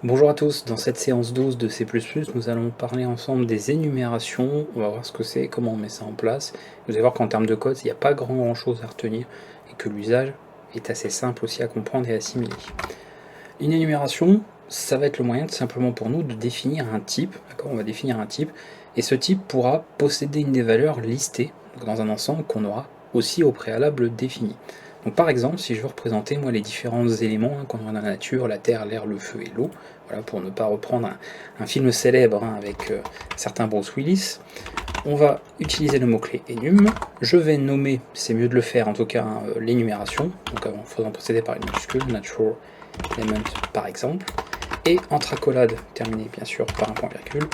Bonjour à tous, dans cette séance 12 de C++, nous allons parler ensemble des énumérations, on va voir ce que c'est, comment on met ça en place. Vous allez voir qu'en termes de code, il n'y a pas grand chose à retenir et que l'usage est assez simple aussi à comprendre et à assimiler. Une énumération, ça va être le moyen tout simplement pour nous de définir un type, d'accord, on va définir un type, et ce type pourra posséder une des valeurs listées dans un ensemble qu'on aura aussi au préalable défini. Donc par exemple, si je veux représenter moi les différents éléments qu'on aura dans la nature, la terre, l'air, le feu et l'eau, voilà, pour ne pas reprendre un film célèbre avec certains Bruce Willis, on va utiliser le mot-clé enum. Je vais nommer, c'est mieux de le faire en tout cas, l'énumération, donc en faisant procéder par une majuscule, natural element par exemple, et entre accolades terminé bien sûr par un point virgule,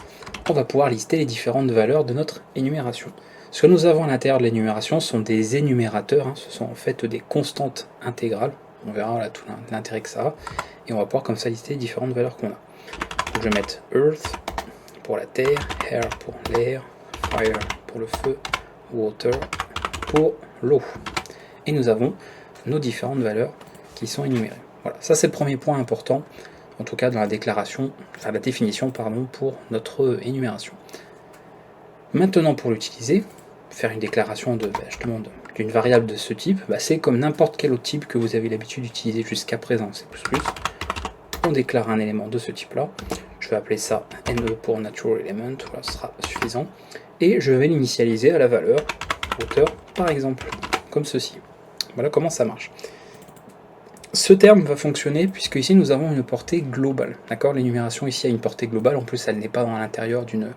on va pouvoir lister les différentes valeurs de notre énumération. Ce que nous avons à l'intérieur de l'énumération sont des énumérateurs, ce sont en fait des constantes intégrales, on verra là tout l'intérêt que ça a, et on va pouvoir comme ça lister les différentes valeurs qu'on a. Donc je vais mettre earth pour la terre, air pour l'air, fire pour le feu, water pour l'eau. Et nous avons nos différentes valeurs qui sont énumérées. Voilà, ça c'est le premier point important, en tout cas dans la déclaration, enfin la définition pardon, pour notre énumération. Maintenant pour l'utiliser, faire une déclaration d'une variable de ce type, c'est comme n'importe quel autre type que vous avez l'habitude d'utiliser jusqu'à présent en C++. On déclare un élément de ce type là, je vais appeler ça NE pour Natural Element, voilà, ce sera suffisant, et je vais l'initialiser à la valeur hauteur par exemple, comme ceci. Voilà comment ça marche. Ce terme va fonctionner puisque ici nous avons une portée globale. D'accord, l'énumération ici a une portée globale, en plus elle n'est pas dans l'intérieur d'une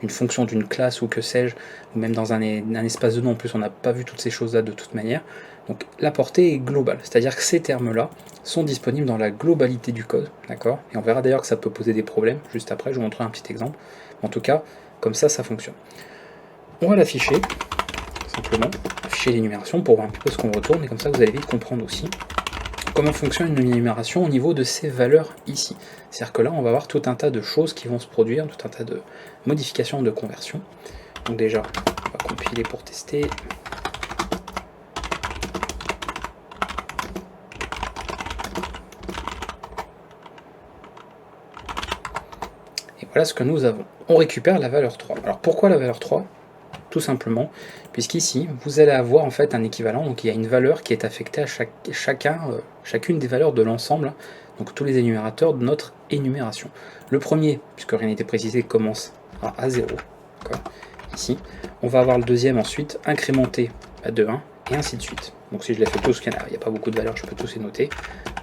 fonction d'une classe ou que sais-je, ou même dans un espace de nom, en plus on n'a pas vu toutes ces choses-là de toute manière. Donc la portée est globale, c'est-à-dire que ces termes-là sont disponibles dans la globalité du code, d'accord. Et on verra d'ailleurs que ça peut poser des problèmes, juste après je vous montrerai un petit exemple. En tout cas, comme ça fonctionne. On va l'afficher, simplement, afficher l'énumération pour voir un petit peu ce qu'on retourne, et comme ça vous allez vite comprendre aussi comment fonctionne une énumération au niveau de ces valeurs ici. C'est-à-dire que là, on va avoir tout un tas de choses qui vont se produire, tout un tas de modifications, de conversions. Donc déjà, on va compiler pour tester. Et voilà ce que nous avons. On récupère la valeur 3. Alors pourquoi la valeur 3 ? Tout simplement, puisqu'ici, vous allez avoir en fait un équivalent, donc il y a une valeur qui est affectée à chacune des valeurs de l'ensemble, donc tous les énumérateurs de notre énumération. Le premier, puisque rien n'était précisé, commence à 0, ici. On va avoir le deuxième ensuite incrémenté de 1, et ainsi de suite. Donc si je les fais tous, il n'y a pas beaucoup de valeurs, je peux tous les noter.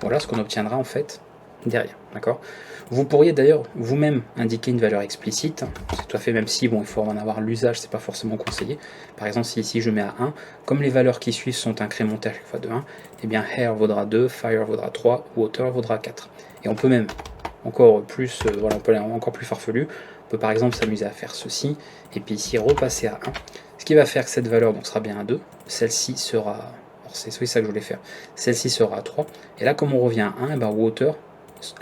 Voilà ce qu'on obtiendra en fait derrière, d'accord. Vous pourriez d'ailleurs vous-même indiquer une valeur explicite, c'est tout à fait, même si bon, il faut en avoir l'usage, c'est pas forcément conseillé. Par exemple, si ici je mets à 1, comme les valeurs qui suivent sont incrémentées à chaque fois de 1, eh bien air vaudra 2, fire vaudra 3, water vaudra 4. Et on peut même encore plus, voilà, on peut aller encore plus farfelu, on peut par exemple s'amuser à faire ceci, et puis ici repasser à 1, ce qui va faire que cette valeur donc, sera bien à 2, celle-ci sera, c'est ça que je voulais faire, celle-ci sera à 3, et là comme on revient à 1, et ben, water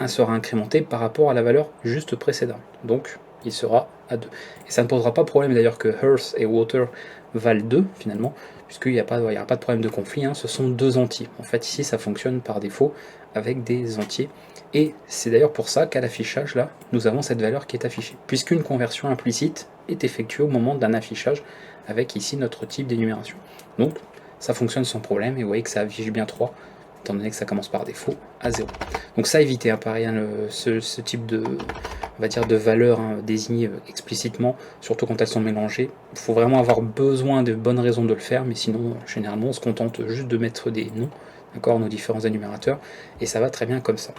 1 sera incrémenté par rapport à la valeur juste précédente. Donc, il sera à 2. Et ça ne posera pas problème d'ailleurs que earth et water valent 2 finalement, puisqu'il n'y aura pas de problème de conflit, ce sont deux entiers. En fait, ici, ça fonctionne par défaut avec des entiers. Et c'est d'ailleurs pour ça qu'à l'affichage, là, nous avons cette valeur qui est affichée, puisqu'une conversion implicite est effectuée au moment d'un affichage avec ici notre type d'énumération. Donc, ça fonctionne sans problème, et vous voyez que ça affiche bien 3, étant donné que ça commence par défaut à 0. Donc ça éviter, pareil, ce type de, on va dire, de valeurs désignées explicitement, surtout quand elles sont mélangées. Il faut vraiment avoir besoin de bonnes raisons de le faire, mais sinon, généralement, on se contente juste de mettre des noms, d'accord, nos différents énumérateurs, et ça va très bien comme ça.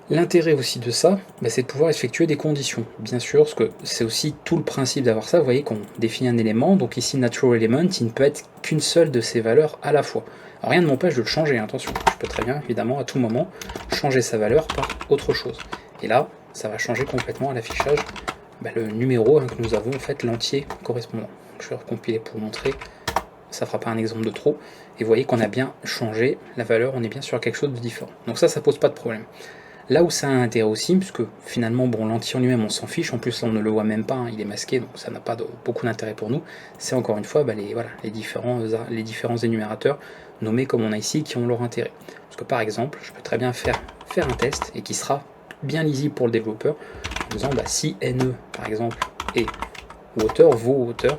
L'intérêt aussi de ça, c'est de pouvoir effectuer des conditions, bien sûr, parce que c'est aussi tout le principe d'avoir ça. Vous voyez qu'on définit un élément, donc ici natural element, il ne peut être qu'une seule de ces valeurs à la fois. Alors, rien ne m'empêche de le changer, attention, je peux très bien, évidemment, à tout moment, changer sa valeur par autre chose. Et là, ça va changer complètement à l'affichage le numéro que nous avons, en fait, l'entier correspondant. Donc, je vais recompiler pour montrer, ça fera pas un exemple de trop, et vous voyez qu'on a bien changé la valeur, on est bien sur quelque chose de différent. Donc ça pose pas de problème. Là où ça a un intérêt aussi, puisque finalement, bon, l'entier en lui-même, on s'en fiche, en plus, là, on ne le voit même pas, il est masqué, donc ça n'a pas beaucoup d'intérêt pour nous, c'est encore une fois les différents énumérateurs nommés comme on a ici, qui ont leur intérêt. Parce que par exemple, je peux très bien faire faire un test et qui sera bien lisible pour le développeur en disant bah, si NE par exemple est hauteur, vaut hauteur,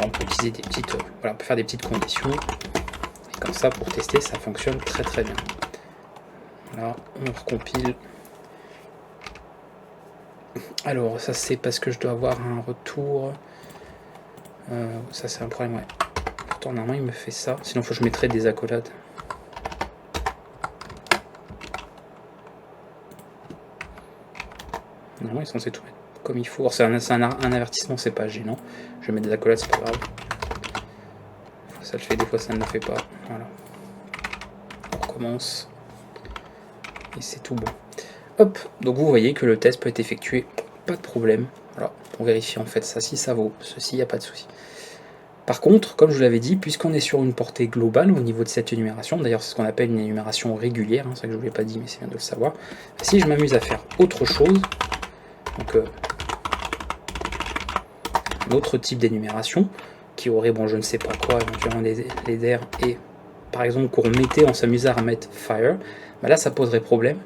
on peut utiliser des petites, voilà, on peut faire des petites conditions et comme ça pour tester ça fonctionne très très bien. Voilà, on recompile. Alors ça c'est parce que je dois avoir un retour, ça c'est un problème, ouais. Pourtant normalement il me fait ça, sinon il faut que je mettrais des accolades. Normalement il est censé tout mettre comme il faut. C'est un avertissement, c'est pas gênant. Je vais mettre des accolades, c'est pas grave. Des fois ça le fait, des fois ça ne le fait pas. Voilà. On recommence. Et c'est tout bon. Hop, donc vous voyez que le test peut être effectué, pas de problème. Voilà, on vérifie en fait ça, si ça vaut ceci, il n'y a pas de souci. Par contre, comme je vous l'avais dit, puisqu'on est sur une portée globale au niveau de cette énumération, d'ailleurs c'est ce qu'on appelle une énumération régulière, hein, c'est ça que je ne vous l'ai pas dit, mais c'est bien de le savoir. Si je m'amuse à faire autre chose, donc un autre type d'énumération, qui aurait, bon je ne sais pas quoi, éventuellement les der, et par exemple qu'on mettait, on s'amusait à mettre fire, bah là ça poserait problème,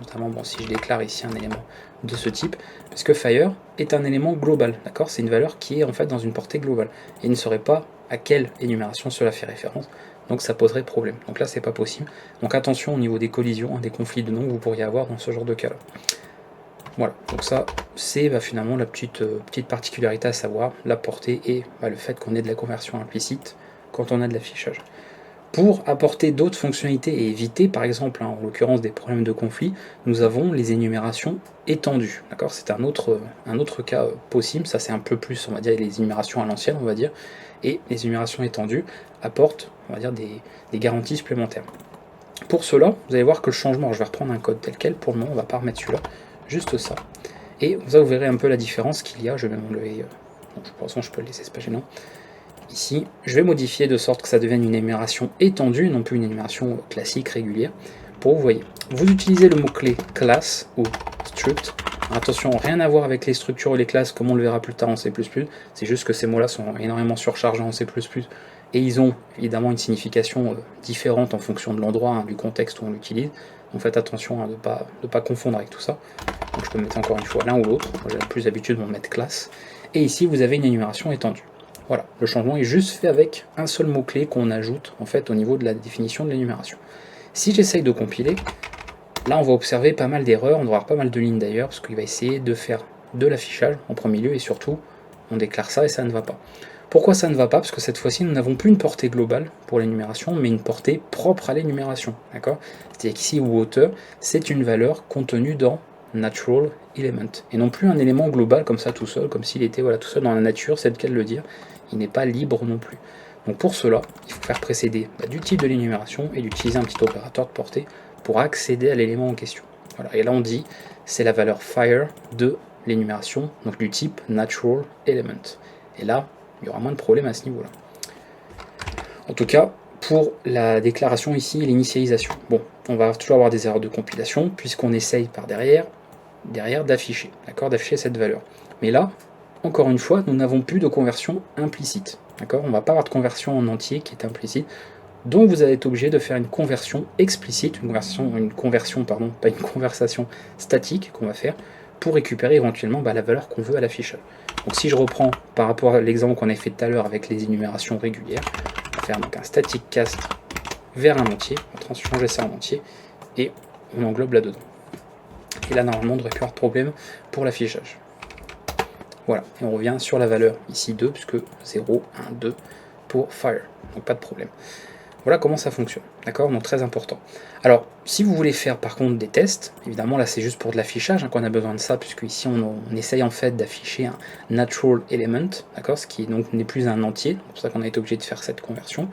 notamment bon, si je déclare ici un élément de ce type, parce que fire est un élément global, d'accord, c'est une valeur qui est en fait dans une portée globale, et il ne saurait pas à quelle énumération cela fait référence, donc ça poserait problème, donc là c'est pas possible, donc attention au niveau des collisions, des conflits de noms que vous pourriez avoir dans ce genre de cas là. Voilà, donc ça c'est finalement la petite particularité à savoir, la portée et le fait qu'on ait de la conversion implicite quand on a de l'affichage. Pour apporter d'autres fonctionnalités et éviter, par exemple, en l'occurrence des problèmes de conflit, nous avons les énumérations étendues. D'accord, c'est un autre cas possible. Ça, c'est un peu plus, on va dire, les énumérations à l'ancienne, on va dire. Et les énumérations étendues apportent, on va dire, des garanties supplémentaires. Pour cela, vous allez voir que le changement, je vais reprendre un code tel quel. Pour le moment, on ne va pas remettre celui-là, juste ça. Et vous verrez un peu la différence qu'il y a. Je vais m'enlever. De toute façon, je peux le laisser, c'est pas gênant. Ici, je vais modifier de sorte que ça devienne une énumération étendue, non plus une énumération classique, régulière. Pour vous voyez, vous utilisez le mot-clé class ou struct. Attention, rien à voir avec les structures ou les classes, comme on le verra plus tard en C++. C'est juste que ces mots-là sont énormément surchargés en C++. Et ils ont évidemment une signification différente en fonction de l'endroit, du contexte où on l'utilise. Donc faites attention de ne pas confondre avec tout ça. Donc je peux mettre encore une fois l'un ou l'autre. J'ai plus l'habitude de mettre classe. Et ici, vous avez une énumération étendue. Voilà, le changement est juste fait avec un seul mot-clé qu'on ajoute en fait au niveau de la définition de l'énumération. Si j'essaye de compiler, là on va observer pas mal d'erreurs, on va avoir pas mal de lignes d'ailleurs, parce qu'il va essayer de faire de l'affichage en premier lieu, et surtout on déclare ça et ça ne va pas. Pourquoi ça ne va pas? Parce que cette fois-ci nous n'avons plus une portée globale pour l'énumération, mais une portée propre à l'énumération. D'accord, c'est-à-dire qu'ici ou hauteur, c'est une valeur contenue dans natural element, et non plus un élément global comme ça tout seul, comme s'il était tout seul dans la nature, c'est le cas de le dire. Il n'est pas libre non plus. Donc pour cela, il faut faire précéder du type de l'énumération et d'utiliser un petit opérateur de portée pour accéder à l'élément en question. Voilà. Et là on dit c'est la valeur fire de l'énumération, donc du type natural element. Et là, il y aura moins de problèmes à ce niveau-là. En tout cas, pour la déclaration ici et l'initialisation. Bon, on va toujours avoir des erreurs de compilation puisqu'on essaye par derrière d'afficher, d'accord, d'afficher cette valeur. Mais là, encore une fois, nous n'avons plus de conversion implicite. D'accord, on ne va pas avoir de conversion en entier qui est implicite. Donc vous allez être obligé de faire une conversion explicite, une conversion statique qu'on va faire pour récupérer éventuellement la valeur qu'on veut à l'affichage. Donc si je reprends par rapport à l'exemple qu'on a fait tout à l'heure avec les énumérations régulières, on va faire donc un static cast vers un entier, on va changer ça en entier et on englobe là-dedans. Et là normalement on ne devrait plus avoir de problème pour l'affichage. Voilà, et on revient sur la valeur ici 2, puisque 0, 1, 2 pour fire, donc pas de problème. Voilà comment ça fonctionne, d'accord, donc très important. Alors, si vous voulez faire par contre des tests, évidemment là c'est juste pour de l'affichage qu'on a besoin de ça, puisque ici on essaye en fait d'afficher un natural element, d'accord, ce qui donc n'est plus un entier, c'est pour ça qu'on a été obligé de faire cette conversion.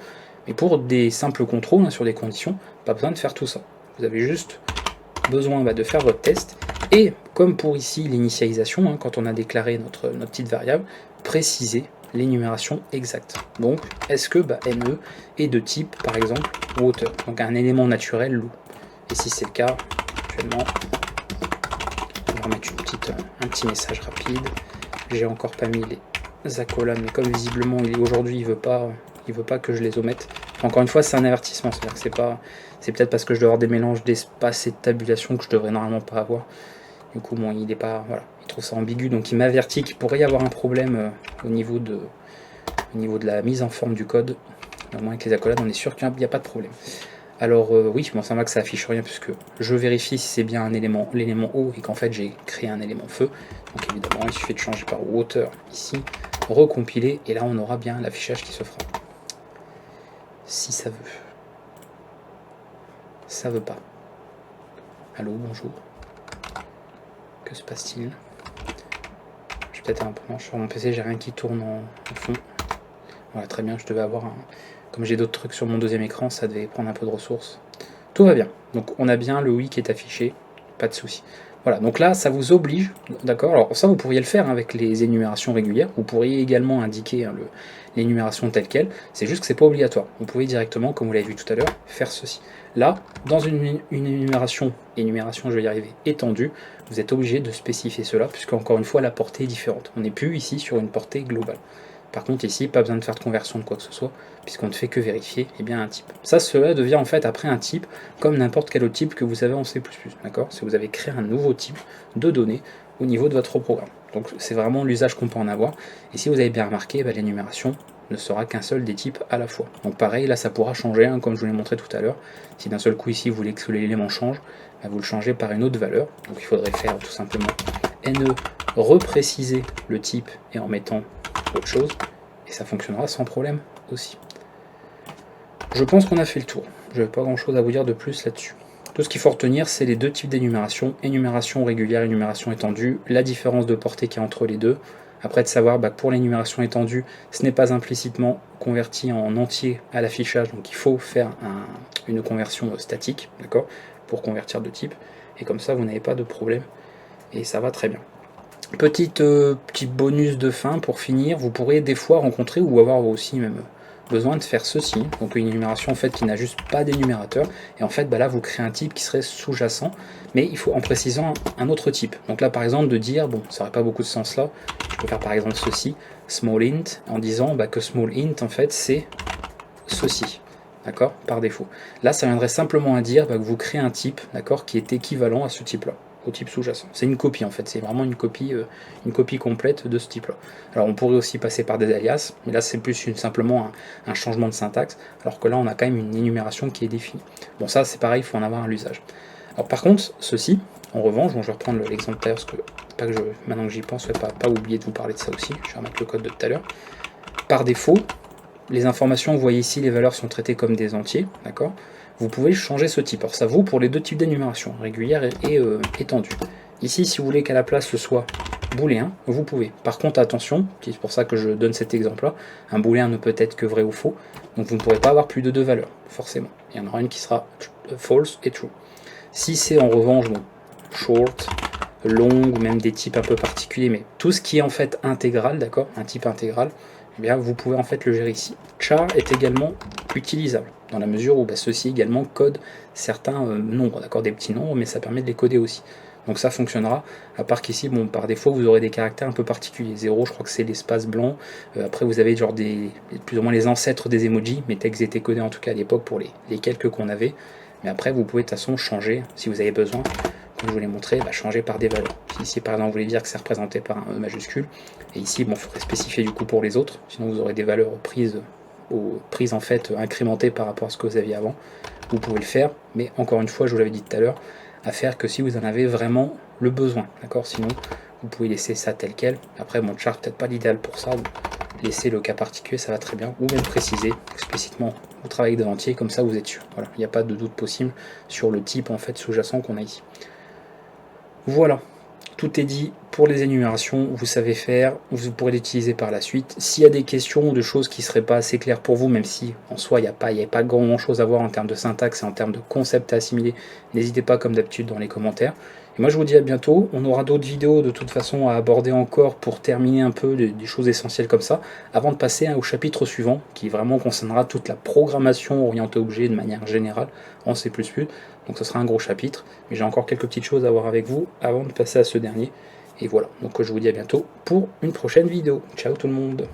Mais pour des simples contrôles sur des conditions, pas besoin de faire tout ça. Vous avez juste besoin de faire votre test, et comme pour ici l'initialisation, quand on a déclaré notre petite variable, préciser l'énumération exacte. Donc, est-ce que NE est de type, par exemple, hauteur, donc un élément naturel loup. Et si c'est le cas, actuellement, on va remettre un petit message rapide. J'ai encore pas mis les accolades, mais comme visiblement aujourd'hui il veut pas que je les omette, Encore une fois, c'est un avertissement, c'est-à-dire que c'est peut-être parce que je dois avoir des mélanges d'espace et de tabulation que je devrais normalement pas avoir. Du coup, bon, il est pas, voilà, il trouve ça ambigu, donc il m'avertit qu'il pourrait y avoir un problème au niveau de la mise en forme du code. Au moins avec les accolades, on est sûr qu'il n'y a pas de problème. Alors oui, bon, ça va que ça affiche rien puisque je vérifie si c'est bien l'élément eau et qu'en fait j'ai créé un élément feu. Donc évidemment, il suffit de changer par water ici, recompiler et là on aura bien l'affichage qui se fera. Si ça veut. Ça veut pas. Allô, bonjour. Que se passe-t-il? Je vais peut-être un peu sur mon PC, j'ai rien qui tourne en fond. Voilà, très bien, je devais avoir un... Comme j'ai d'autres trucs sur mon deuxième écran, ça devait prendre un peu de ressources. Tout va bien. Donc on a bien le oui qui est affiché, pas de souci. Voilà, donc là, ça vous oblige, d'accord? Alors ça, vous pourriez le faire avec les énumérations régulières. Vous pourriez également indiquer l'énumération telle quelle. C'est juste que c'est pas obligatoire. Vous pouvez directement, comme vous l'avez vu tout à l'heure, faire ceci. Là, dans une énumération, je vais y arriver, étendue, vous êtes obligé de spécifier cela, puisque encore une fois, la portée est différente. On n'est plus ici sur une portée globale. Par contre ici, pas besoin de faire de conversion de quoi que ce soit, puisqu'on ne fait que vérifier un type. Ça, cela devient en fait après un type, comme n'importe quel autre type que vous avez en C++, d'accord? Si vous avez créé un nouveau type de données au niveau de votre programme. Donc c'est vraiment l'usage qu'on peut en avoir, et si vous avez bien remarqué, l'énumération ne sera qu'un seul des types à la fois. Donc pareil, là ça pourra changer, hein, comme je vous l'ai montré tout à l'heure. Si d'un seul coup ici vous voulez que l'élément change, vous le changez par une autre valeur, donc il faudrait faire tout simplement ne repréciser le type et en mettant autre chose, et ça fonctionnera sans problème aussi. Je pense qu'on a fait le tour, je n'ai pas grand chose à vous dire de plus là-dessus. Tout ce qu'il faut retenir, c'est les deux types d'énumération, énumération régulière, énumération étendue, la différence de portée qu'il y a entre les deux. Après de savoir que pour l'énumération étendue, ce n'est pas implicitement converti en entier à l'affichage, donc il faut faire une conversion statique, d'accord, pour convertir de type, et comme ça vous n'avez pas de problème, et ça va très bien. Petit bonus de fin pour finir, vous pourrez des fois rencontrer ou avoir aussi même besoin de faire ceci, donc une énumération en fait qui n'a juste pas d'énumérateur, et en fait là vous créez un type qui serait sous-jacent, mais il faut en précisant un autre type. Donc là par exemple de dire, bon ça n'aurait pas beaucoup de sens là, je peux faire par exemple ceci, small int, en disant que small int en fait c'est ceci, d'accord, par défaut. Là ça viendrait simplement à dire que vous créez un type, d'accord, qui est équivalent à ce type là, au type sous-jacent. C'est une copie en fait, c'est vraiment une copie complète de ce type-là. Alors on pourrait aussi passer par des alias, mais là c'est plus simplement un changement de syntaxe, alors que là on a quand même une énumération qui est définie. Bon ça c'est pareil, il faut en avoir à l'usage. Alors par contre, ceci, en revanche, bon, je vais reprendre l'exemple tout à l'heure, parce que maintenant que j'y pense, je ne vais pas oublier de vous parler de ça aussi, je vais remettre le code de tout à l'heure. Par défaut, les informations, vous voyez ici, les valeurs sont traitées comme des entiers, d'accord? Vous pouvez changer ce type. Alors ça vaut pour les deux types d'énumération, régulière et étendue. Ici, si vous voulez qu'à la place ce soit booléen, vous pouvez. Par contre, attention, c'est pour ça que je donne cet exemple-là, un booléen ne peut être que vrai ou faux, donc vous ne pourrez pas avoir plus de deux valeurs, forcément. Il y en aura une qui sera false et true. Si c'est en revanche short, long, ou même des types un peu particuliers, mais tout ce qui est en fait intégral, d'accord, un type intégral, eh bien, vous pouvez en fait le gérer ici. Char est également utilisable, dans la mesure où ceci également code certains nombres, d'accord, des petits nombres, mais ça permet de les coder aussi. Donc ça fonctionnera, à part qu'ici, par défaut, vous aurez des caractères un peu particuliers. 0, je crois que c'est l'espace blanc. Après, vous avez genre plus ou moins les ancêtres des emojis, mais textes étaient codés en tout cas à l'époque pour les quelques qu'on avait. Mais après, vous pouvez de toute façon changer, si vous avez besoin, comme je vous l'ai montré, changer par des valeurs. Ici, par exemple, vous voulez dire que c'est représenté par un E majuscule, et ici, il faudrait spécifier du coup pour les autres, sinon vous aurez des valeurs prises en fait incrémentées par rapport à ce que vous aviez avant. Vous pouvez le faire, mais encore une fois, je vous l'avais dit tout à l'heure, à faire que si vous en avez vraiment le besoin, d'accord? Sinon, vous pouvez laisser ça tel quel. Après, mon char peut-être pas l'idéal pour ça, laisser le cas particulier, ça va très bien, ou même préciser explicitement, vous travaillez de entier, comme ça vous êtes sûr. Voilà, il n'y a pas de doute possible sur le type en fait sous-jacent qu'on a ici. Voilà, tout est dit pour les énumérations, vous savez faire, vous pourrez l'utiliser par la suite. S'il y a des questions ou de choses qui ne seraient pas assez claires pour vous, même si en soi il n'y a pas grand chose à voir en termes de syntaxe et en termes de concept à assimiler, n'hésitez pas comme d'habitude dans les commentaires. Et moi je vous dis à bientôt, on aura d'autres vidéos de toute façon à aborder encore pour terminer un peu des choses essentielles comme ça, avant de passer au chapitre suivant, qui vraiment concernera toute la programmation orientée objet de manière générale en C++. Donc ce sera un gros chapitre, mais j'ai encore quelques petites choses à voir avec vous avant de passer à ce dernier. Et voilà, donc je vous dis à bientôt pour une prochaine vidéo. Ciao tout le monde!